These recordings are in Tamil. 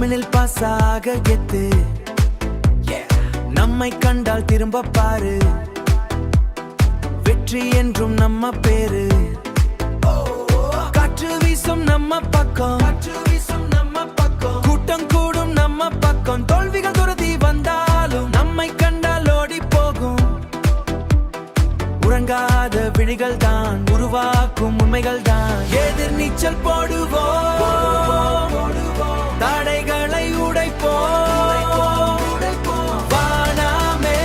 தமிழில் பாசாக கெத்து, நம்மை கண்டால் திரும்ப பாரு, வெற்றி என்றும் நம்ம பேரு. காற்று வீசும் நம்ம பக்கம், கூட்டம் கூடும் நம்ம பக்கம். தோல்விகள் துரதி வந்தாலும் நம்மை கண்டால் ஓடி போகும். உறங்காத விழிகள் தான் உருவாக்கும் உண்மைகள் தான். எதிர் நீச்சல் போடுவோம், தடைகளை உடைப்போம். வானாமே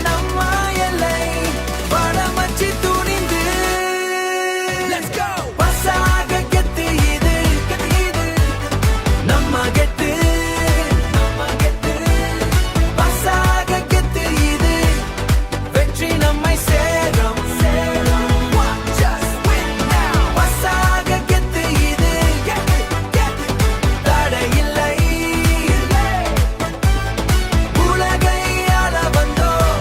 நம்ம எல்லை, வடமச்சி துணிந்து பசாக கெத்து, இது நம்ம கெத்து. பசாக கெத்து, இது வெற்றி நம்மை சேரும். பசாக கெத்து, இது தடையில்லை. உலகை ஆள வந்தோம்,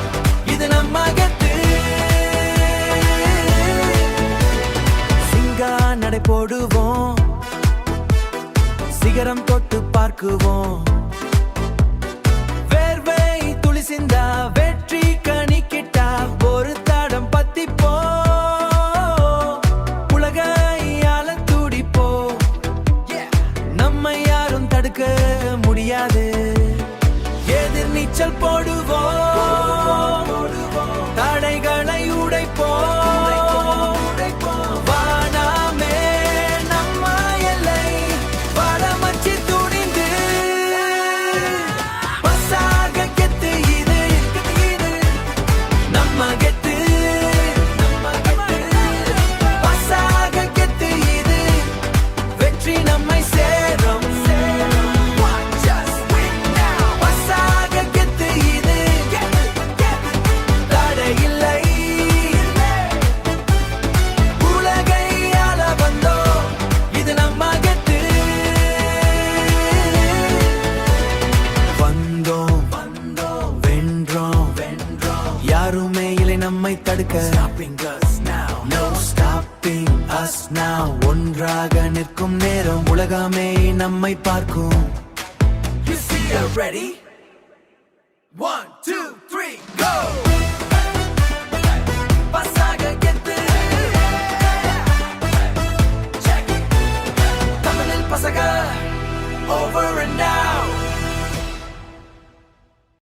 இது நம்ம கெத்து. சிங்கா நடை போடுவோம், சிகரம் தொட்டு பார்க்குவோம். வேர்வை துளி சிந்தா வெற்றி கனி கிட்டா, ஒரு தடம் பத்திப்போ. உலகையால துடிப்போ, நம்மை யாரும் தடுக்க முடியாது. எதிர் நீச்சல் போடுவோம், தடைகளை உடைப்போம். வானாமே நம்ம எல்லை, வடமச்சி துணிந்து பசாக கெத்து, இது நம்ம கெத்து. பசாக கெத்து, இது வெற்றி நம்மை சேரும். பசாக கெத்து, இது தடையில்லை. உலகை ஆள வந்தோம், இது நம்ம கெத்து. வந்தோம் வென்றோம், யாருமே இல்லை நம்மை தடுக்க. No stopping us now. ஒன்றாக நிற்கும் நேரம், உலகமே நம்மை பார்க்கும். You see, you're ready.